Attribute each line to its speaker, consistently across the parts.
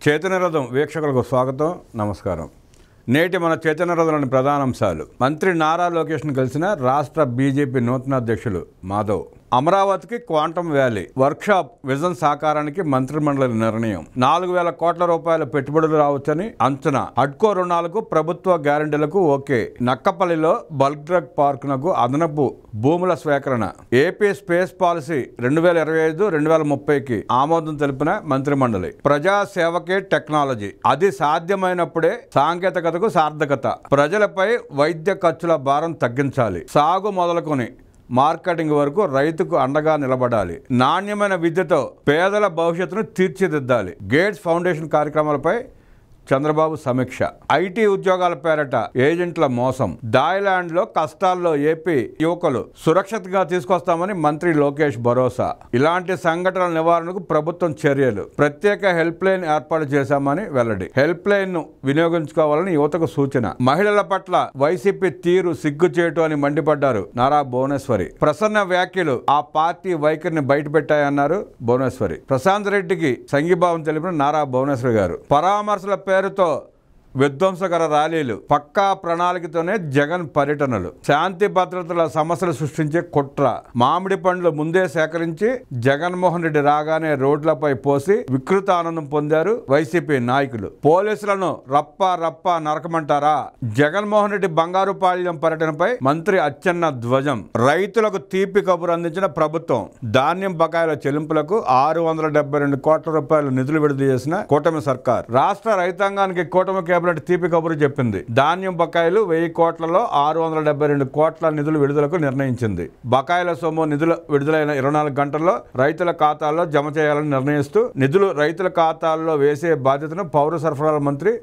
Speaker 1: చైతన్య రథం వీక్షకులకు స్వాగతం, నమస్కారం. నేటి మన చైతన్య రథంలోని ప్రధాన అంశాలు. మంత్రి నారా లోకేష్ను కలిసిన రాష్ట్ర బీజేపీ నూతన అధ్యక్షులు మాధవ్. అమరావతికి క్వాంటమ్ వ్యాలీ వర్క్షాప్ విజన్ సాకారానికి మంత్రిమండలి నిర్ణయం. 4,000 కోట్ల రూపాయల పెట్టుబడులు రావచ్చని అంచనా. హడ్కో రుణాలకు ప్రభుత్వ గ్యారంటీలకు ఓకే. నక్కపల్లిలో బల్క్ డ్రగ్ పార్కునకు అదనపు భూముల స్వీకరణ. ఏపీ స్పేస్ పాలసీ 2025-2030కి ఆమోదం తెలిపిన మంత్రిమండలి. ప్రజా సేవకే టెక్నాలజీ, అది సాధ్యమైనప్పుడే సాంకేతికతకు సార్థకత. ప్రజలపై వైద్య ఖర్చుల భారం తగ్గించాలి. సాగు మొదలుకొని మార్కెటింగ్ వరకు రైతుకు అండగా నిలబడాలి. నాణ్యమైన విద్యతో పేదల భవిష్యత్తును తీర్చిదిద్దాలి. గేట్స్ ఫౌండేషన్ కార్యక్రమాలపై చంద్రబాబు సమీక్ష. ఐటీ ఉద్యోగాల పేరట ఏజెంట్ల మోసం. థాయిలాండ్లో కష్టాల్లో ఏపీ యువకులు సురక్షితంగా తీసుకొస్తామని మంత్రి లోకేష్ భరోసా. ఇలాంటి సంఘటనల నివారణకు ప్రభుత్వం చర్యలు. ప్రత్యేక హెల్ప్ లైన్ ఏర్పాటు చేశామని వెల్లడి. హెల్ప్ లైన్ ను వినియోగించుకోవాలని యువతకు సూచన. మహిళల పట్ల వైసీపీ తీరు సిగ్గుచేటు అని మండిపడ్డారు నారా భువనేశ్వరి. ప్రసన్న వ్యాఖ్యలు ఆ పార్టీ వైఖరిని బయటపెట్టాయన్నారు భువనేశ్వరి. ప్రశాంత్ రెడ్డికి సంఘీభావం తెలిపిన నారా భువనేశ్వరి గారు. పరామర్శల పేరుతో విధ్వంసకర ర్యాలీలు, పక్కా ప్రణాళికతోనే జగన్ పర్యటనలు. శాంతి భద్రతల సమస్యలు సృష్టించే కుట్ర. మామిడి పండ్లు ముందే సేకరించి జగన్మోహన్ రెడ్డి రాగానే రోడ్లపై పోసి వికృత ఆనందం పొందారు వైసీపీ నాయకులు. పోలీసులను రప్ప నరకమంటారా? జగన్మోహన్ రెడ్డి బంగారుపాళ్యం పర్యటనపై మంత్రి అచ్చెన్న ధ్వజం. రైతులకు తీపి కబురు అందించిన ప్రభుత్వం. ధాన్యం బకాయిల చెల్లింపులకు 672 కోట్ల రూపాయలు నిధులు విడుదల చేసిన కూటమి సర్కార్. రాష్ట్ర రైతాంగానికి కూటమి తీపి కబురు చెప్పింది. ధాన్యం బకాయిలు 1000 కోట్లలో 672 కోట్ల నిధులు విడుదలకు నిర్ణయించింది. బకాయిల సొమ్ము నిధులు విడుదలైన 24 గంటల్లో రైతుల ఖాతాల్లో జమ చేయాలని నిర్ణయిస్తూ నిధులు రైతుల ఖాతాల్లో వేసే బాధ్యతను పౌర సరఫరాల మంత్రి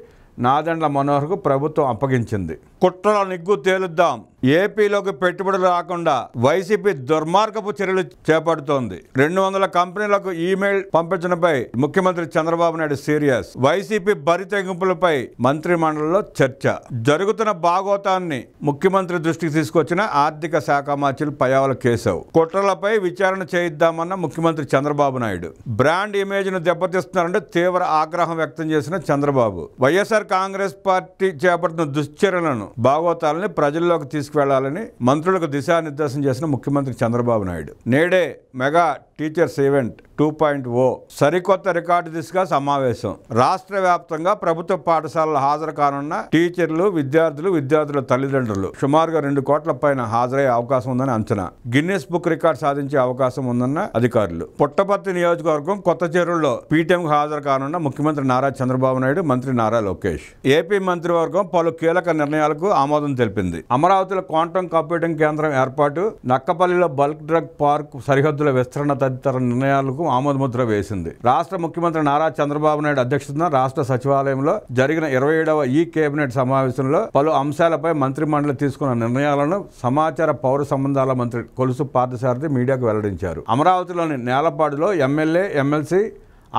Speaker 1: నాదెండ్ల మనోహర్కు ప్రభుత్వం అప్పగించింది. కుట్రల నిగ్గు తేలుద్దాం. ఏపీలోకి పెట్టుబడులు రాకుండా వైసీపీ దుర్మార్గపు చర్యలు చేపడుతోంది. 200 కంపెనీలకు ఈమెయిల్ పంపించడంపై ముఖ్యమంత్రి చంద్రబాబు నాయుడు సీరియస్. వైసీపీ బరి తెగింపులపై మంత్రి మండలిలో చర్చ. జరుగుతున్న బాగోతాన్ని ముఖ్యమంత్రి దృష్టికి తీసుకొచ్చిన ఆర్థిక శాఖ మంత్రి పయ్యావుల కేశవ్. కుట్రలపై విచారణ చేయిద్దామన్న ముఖ్యమంత్రి చంద్రబాబు నాయుడు. బ్రాండ్ ఇమేజ్ ను దెబ్బతీస్తున్నారంటే తీవ్ర ఆగ్రహం వ్యక్తం చేసిన చంద్రబాబు. వైఎస్ఆర్ కాంగ్రెస్ పార్టీ చేపడుతున్న దుశ్చర్యలను, బాగోతాలని ప్రజల్లోకి తీసుకువెళ్లాలని మంత్రులకు దిశానిర్దేశం చేసిన ముఖ్యమంత్రి చంద్రబాబు నాయుడు. నేడే మెగా టీచర్స్ ఈవెంట్ 2.0 సరికొత్త రికార్డు దిశగా సమావేశం. రాష్ట్ర వ్యాప్తంగా ప్రభుత్వ పాఠశాలలు హాజరు కానున్న టీచర్లు, విద్యార్థుల తల్లిదండ్రులు సుమారుగా 2 కోట్ల పైన హాజరయ్యే అవకాశం ఉందని అంచనా. గిన్నిస్ బుక్ రికార్డు సాధించే అవకాశం ఉందన్న అధికారులు. పుట్టపర్తి నియోజకవర్గం కొత్త చెరువుల్లో పీటీఎం హాజరు కానున్న ముఖ్యమంత్రి నారా చంద్రబాబు నాయుడు, మంత్రి నారా లోకేష్. ఏపీ మంత్రివర్గం పలు కీలక నిర్ణయాలకు ఆమోదం తెలిపింది. అమరావతిలో క్వాంటమ్ కంప్యూటింగ్ కేంద్రం ఏర్పాటు, నక్కపల్లిలో బల్క్ డ్రగ్ పార్క్ సరిహద్దుల విస్తరణ తదితర నిర్ణయాలకు ఆమోదముద్ర వేసింది. రాష్ట్ర ముఖ్యమంత్రి నారా చంద్రబాబు నాయుడు అధ్యక్షతన రాష్ట్ర సచివాలయంలో జరిగిన 27వ ఈ కేబినెట్ సమావేశంలో పలు అంశాలపై మంత్రి మండలి తీసుకున్న నిర్ణయాలను సమాచార పౌర సంబంధాల మంత్రి కొలుసు పార్థసారథి మీడియాకు వెల్లడించారు. అమరావతిలోని నేలపాడులో MLA, MLC,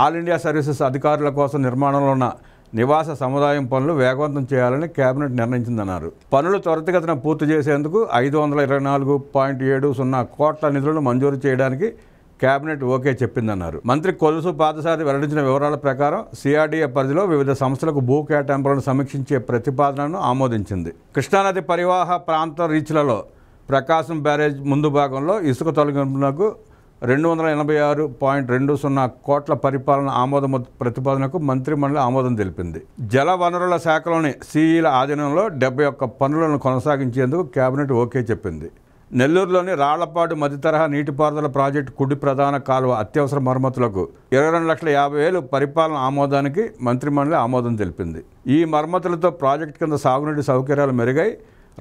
Speaker 1: all India services అధికారుల కోసం నిర్మాణంలో ఉన్న నివాస సముదాయం పనులు వేగవంతం చేయాలని కేబినెట్ నిర్ణయించిందన్నారు. పనులు త్వరితగతిన పూర్తి చేసేందుకు 524.70 కోట్ల నిధులను మంజూరు చేయడానికి కేబినెట్ ఓకే చెప్పిందన్నారు. మంత్రి కొలుసు పార్థసారథి వెల్లడించిన వివరాల ప్రకారం సిఆర్డీఏ పరిధిలో వివిధ సంస్థలకు భూ కేటాయింపులను సమీక్షించే ప్రతిపాదనను ఆమోదించింది. కృష్ణానది పరివాహ ప్రాంత రీచ్లలో ప్రకాశం బ్యారేజ్ ముందు భాగంలో ఇసుక తొలగింపునకు 286.20 కోట్ల పరిపాలన ఆమోద ప్రతిపాదనకు మంత్రి మండలి ఆమోదం తెలిపింది. జల వనరుల శాఖలోని సిఈల ఆధీనంలో 71 పనులను కొనసాగించేందుకు కేబినెట్ ఓకే చెప్పింది. నెల్లూరులోని రాళ్లపాడు మధ్య తరహా నీటిపారుదల ప్రాజెక్టు కుడి ప్రధాన కాలువ అత్యవసర మరమ్మతులకు 22,50,000 పరిపాలన ఆమోదానికి మంత్రి మండలి ఆమోదం తెలిపింది. ఈ మరమ్మతులతో ప్రాజెక్టు కింద సాగునీటి సౌకర్యాలు మెరుగై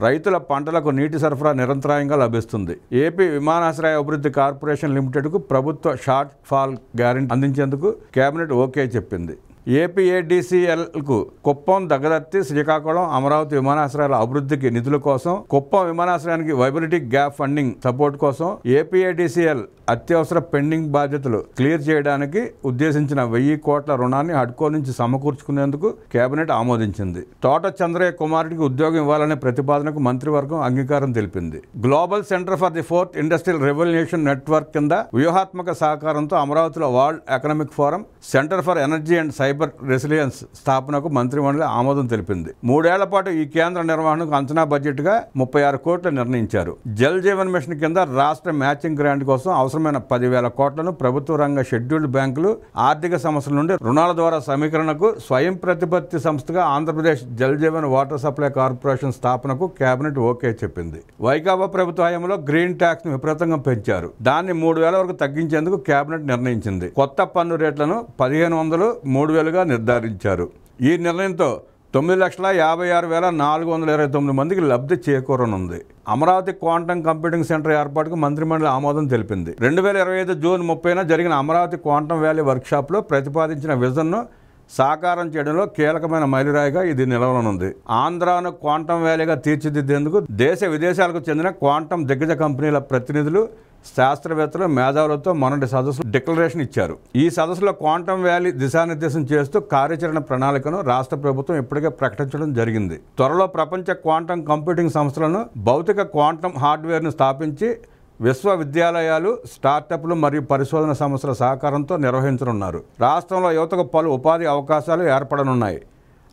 Speaker 1: రైతుల పంటలకు నీటి సరఫరా నిరంతరాయంగా లభిస్తుంది. ఏపీ విమానాశ్రయ అభివృద్ధి కార్పొరేషన్ లిమిటెడ్కు ప్రభుత్వ షార్ట్ ఫాల్ గ్యారెంటీ అందించేందుకు కేబినెట్ ఓకే చెప్పింది. ఏపీఏడీసీఎల్కు కుప్పం, దగదర్తి, శ్రీకాకుళం, అమరావతి విమానాశ్రయాల అభివృద్ధికి నిధుల కోసం, కుప్పం విమానాశ్రయానికి వైబిలిటీ గ్యాప్ ఫండింగ్ సపోర్ట్ కోసం ఏపీఏడీసీఎల్ అత్యవసర పెండింగ్ బాధ్యతలు క్లియర్ చేయడానికి ఉద్దేశించిన 1000 కోట్ల రుణాన్ని హడ్కో నుంచి సమకూర్చుకునేందుకు కేబినెట్ ఆమోదించింది. తోట చంద్రయ్య కుమారుడికి ఉద్యోగం ఇవ్వాలనే ప్రతిపాదనకు మంత్రివర్గం అంగీకారం తెలిపింది. Global centre for the 4th industrial revolution network కింద వ్యూహాత్మక సహకారంతో అమరావతిలో world economic forum, centre for energy and cyber cyber resilience స్థాపనకు మంత్రిమండలి ఆమోదం తెలిపింది. 3 ఏళ్ల పాటు ఈ కేంద్ర నిర్వహణకు అంచనా బడ్జెట్గా 36 కోట్లు నిర్ణయించారు. జల్ జీవన్ మిషన్ కింద రాష్ట్ర మ్యాచింగ్ గ్రాంట్ కోసం అవసరమైన 10,000 కోట్లను ప్రభుత్వ రంగ షెడ్యూల్డ్ బ్యాంకులు ఆర్థిక సమస్యల నుండి రుణాల ద్వారా సమీకరణకు స్వయం ప్రతిపత్తి సంస్థగా Andhra Pradesh Jal Jeevan water supply corporation స్థాపనకు కేబినెట్ ఓకే చెప్పింది. వైకాపా ప్రభుత్వ హయాంలో గ్రీన్ ట్యాక్స్ ను విపరీతంగా పెంచారు. దాన్ని 3,000 వరకు తగ్గించేందుకు కేబినెట్ నిర్ణయించింది. కొత్త పన్ను రేట్లను 1,500, 3,000గా నిర్ధారించారు. ఈ నిర్ణయంతో 9,56,429 మందికి లబ్ధి చేకూరనుంది. అమరావతి క్వాంటమ్ కంప్యూటింగ్ సెంటర్ ఏర్పాటుకు మంత్రిమండలి ఆమోదం తెలిపింది. 2025 జూన్ 30న జరిగిన అమరావతి క్వాంటమ్ వ్యాలీ వర్క్షాప్లో ప్రతిపాదించిన విజన్ను సాకారం చేయడంలో కీలకమైన మైలురాయిగా ఇది నిలవనుంది. ఆంధ్రాను క్వాంటమ్ వ్యాలీగా తీర్చిదిద్దేందుకు దేశ విదేశాలకు చెందిన క్వాంటమ్ దిగ్గజ కంపెనీల ప్రతినిధులు, శాస్త్రవేత్తలు, మేధావులతో మొన్నటి సదస్సులో డిక్లరేషన్ ఇచ్చారు. ఈ సదస్సులో క్వాంటమ్ వ్యాలీ దిశానిర్దేశం చేస్తూ కార్యాచరణ ప్రణాళికను రాష్ట్ర ప్రభుత్వం ఇప్పటికే ప్రకటించడం జరిగింది. త్వరలో ప్రపంచ క్వాంటమ్ కంప్యూటింగ్ సంస్థలను, భౌతిక క్వాంటమ్ హార్డ్వేర్ను స్థాపించి విశ్వవిద్యాలయాలు, స్టార్టప్లు మరియు పరిశోధన సంస్థల సహకారంతో నిర్వహించనున్నారు. రాష్ట్రంలో యువతకు పలు ఉపాధి అవకాశాలు ఏర్పడనున్నాయి.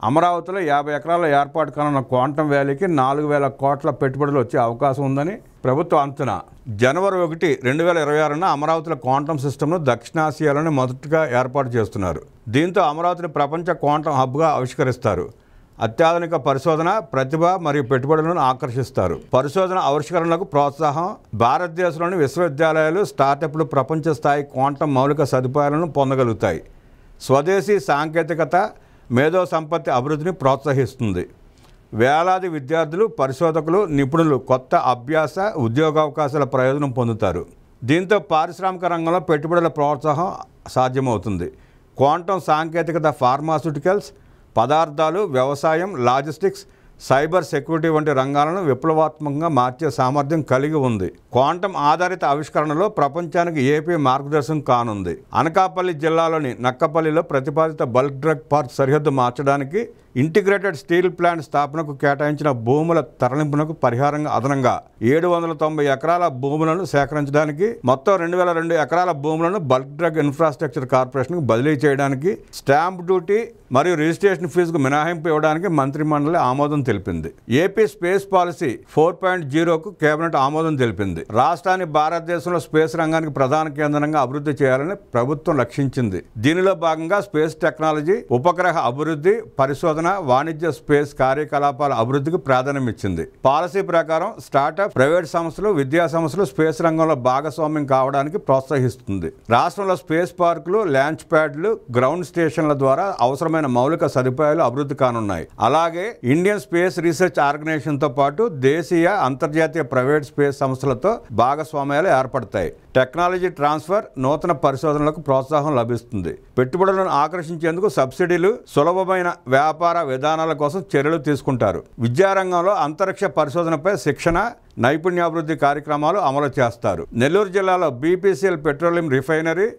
Speaker 1: అమరావతిలో 50 ఎకరాల ఏర్పాటు కానున్న క్వాంటమ్ వ్యాలీకి 4,000 కోట్ల పెట్టుబడులు వచ్చే అవకాశం ఉందని ప్రభుత్వ అంచనా. జనవరి 1, 2026న అమరావతిలో క్వాంటమ్ సిస్టమ్ను దక్షిణాసియాలోనే మొదటగా ఏర్పాటు చేస్తున్నారు. దీంతో అమరావతిని ప్రపంచ క్వాంటమ్ హబ్గా ఆవిష్కరిస్తారు. అత్యాధునిక పరిశోధన, ప్రతిభ మరియు పెట్టుబడులను ఆకర్షిస్తారు. పరిశోధన ఆవిష్కరణలకు ప్రోత్సాహం. భారతదేశంలోని విశ్వవిద్యాలయాలు, స్టార్టప్లు ప్రపంచ స్థాయి క్వాంటమ్ మౌలిక సదుపాయాలను పొందగలుగుతాయి. స్వదేశీ సాంకేతికత, మేధో సంపత్తి అభివృద్ధిని ప్రోత్సహిస్తుంది. వేలాది విద్యార్థులు, పరిశోధకులు, నిపుణులు కొత్త అభ్యాస, ఉద్యోగావకాశాల ప్రయోజనం పొందుతారు. దీంతో పారిశ్రామిక రంగంలో పెట్టుబడుల ప్రోత్సాహం సాధ్యమవుతుంది. క్వాంటమ్ సాంకేతికత ఫార్మాస్యూటికల్స్, పదార్థాలు, వ్యవసాయం, లాజిస్టిక్స్, సైబర్ సెక్యూరిటీ వంటి రంగాలను విప్లవాత్మకంగా మార్చే సామర్థ్యం కలిగి ఉంది. క్వాంటమ్ ఆధారిత ఆవిష్కరణలో ప్రపంచానికి ఏపీ మార్గదర్శనం కానుంది. అనకాపల్లి జిల్లాలోని నక్కపల్లిలో ప్రతిపాదిత బల్క్ డ్రగ్ పార్క్ సరిహద్దు మార్చడానికి, ఇంటిగ్రేటెడ్ స్టీల్ ప్లాంట్ స్థాపనకు కేటాయించిన భూముల తరలింపునకు పరిహారంగా అదనంగా 790 ఎకరాల భూములను సేకరించడానికి, మొత్తం 2,002 ఎకరాల భూములను బల్క్ డ్రగ్ ఇన్ఫ్రాస్ట్రక్చర్ కార్పొరేషన్కు బదిలీ చేయడానికి, స్టాంప్ డ్యూటీ మరియు రిజిస్ట్రేషన్ ఫీజుకు మినహాయింపు ఇవ్వడానికి మంత్రిమండలి ఆమోదం తెలిపింది. ఏపీ స్పేస్ పాలసీ 4.0కు కేబినెట్ ఆమోదం తెలిపింది. రాష్ట్రాన్ని భారతదేశంలో స్పేస్ రంగానికి ప్రధాన కేంద్రంగా అభివృద్ధి చేయాలని ప్రభుత్వం లక్షించింది. దీనిలో భాగంగా స్పేస్ టెక్నాలజీ, ఉపగ్రహ అభివృద్ధి, పరిశోధన, వాణిజ్య స్పేస్ కార్యకలాపాల అభివృద్ధికి ప్రాధాన్యమిచ్చింది. పాలసీ ప్రకారం స్టార్టప్, ప్రైవేట్ సంస్థలు, విద్యా సంస్థలు స్పేస్ రంగంలో భాగస్వామ్యం కావడానికి ప్రోత్సహిస్తుంది. రాష్ట్రంలో స్పేస్ పార్కులు, లాంచ్ ప్యాడ్లు, గ్రౌండ్ స్టేషన్ల ద్వారా అవసరమైన మౌలిక సదుపాయాలు అభివృద్ధి కానున్నాయి. అలాగే ఇండియన్ స్పేస్ రీసెర్చ్ ఆర్గనైజేషన్తో పాటు దేశీయ, అంతర్జాతీయ ప్రైవేట్ స్పేస్ సంస్థలతో భాగస్వామ్యాలు ఏర్పడతాయి. టెక్నాలజీ ట్రాన్స్ఫర్, నూతన పరిశోధనలకు ప్రోత్సాహం లభిస్తుంది. పెట్టుబడులను ఆకర్షించేందుకు సబ్సిడీలు, సులభమైన వ్యాపార విధానాల కోసం చర్యలు తీసుకుంటారు. విద్యారంగంలో అంతరిక్ష పరిశోధనపై శిక్షణ, నైపుణ్యాభివృద్ధి కార్యక్రమాలు అమలు చేస్తారు. నెల్లూరు జిల్లాలో BPCL petroleum refinery,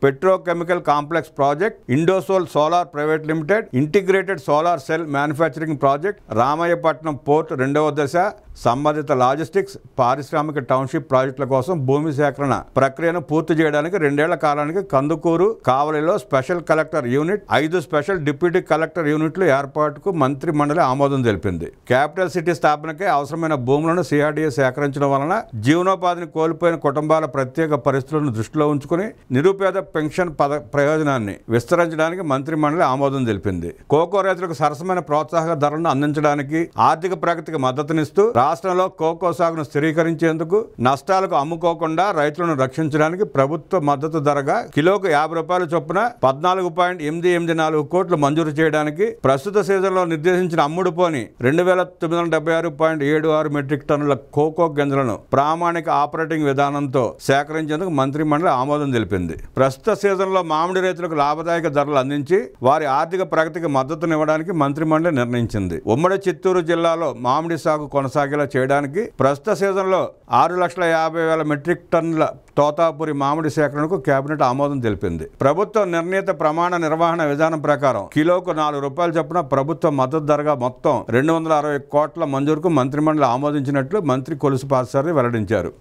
Speaker 1: petrochemical complex project, Indosol solar private limited, integrated solar cell manufacturing project, Ramayapatnam port 2వ దశ, సంబంధిత లాజిస్టిక్స్, పారిశ్రామిక టౌన్షిప్ ప్రాజెక్టుల కోసం భూమి సేకరణ ప్రక్రియను పూర్తి చేయడానికి 2 ఏళ్ల కాలానికి కందుకూరు, కావలిలో special collector unit, 5 special deputy collector యూనిట్లు ఏర్పాటుకు మంత్రి మండలి ఆమోదం తెలిపింది. క్యాపిటల్ సిటీ స్థాపనకే అవసరమైన భూములను సిఆర్డీఏ సేకరించడం వలన జీవనోపాధిని కోల్పోయిన కుటుంబాల ప్రత్యేక పరిస్థితులను దృష్టిలో ఉంచుకుని నిరుపేద పెన్షన్ ప్రయోజనాన్ని విస్తరించడానికి మంత్రి మండలి ఆమోదం తెలిపింది. కోకో రైతులకు సరసమైన ప్రోత్సాహక ధరలను అందించడానికి, ఆర్థిక ప్రగతికి మద్దతునిస్తూ రాష్ట్రంలో కోకో సాగును స్థిరీకరించేందుకు, నష్టాలకు అమ్ముకోకుండా రైతులను రక్షించడానికి ప్రభుత్వ మద్దతు ధరగా కిలోకు 50 రూపాయల చొప్పున 14.884 కోట్లు మంజూరు చేయడానికి, ప్రస్తుత సీజన్లో నిర్దేశించిన అమ్ముడుపోని 2,976.76 మెట్రిక్ టన్నుల కోకో గింజలను ప్రామాణిక ఆపరేటింగ్ విధానంతో సేకరించేందుకు మంత్రి మండలి ఆమోదం తెలిపింది. ప్రస్తుత సీజన్లో మామిడి రైతులకు లాభదాయక ధరలు అందించి వారి ఆర్థిక ప్రగతికి మద్దతునివ్వడానికి మంత్రి మండలి నిర్ణయించింది. ఉమ్మడి చిత్తూరు జిల్లాలో మామిడి సాగు కొనసాగేలా చేయడానికి ప్రస్తుత సీజన్లో 6,50,000 మెట్రిక్ టన్నుల తోతాపురి మామిడి సేకరణకు కేబినెట్ ఆమోదం తెలిపింది. ప్రభుత్వ నిర్ణీత ప్రమాణ నిర్వహణ విధానం ప్రకారం కిలోకు 4 రూపాయల చొప్పున ప్రభుత్వ మద్దతు ధరగా మొత్తం 260 కోట్ల మంజూరుకు మంత్రిమండలి ఆమోదించినట్లు మంత్రి కొలుసు పాదసారథి వెల్లడించారు.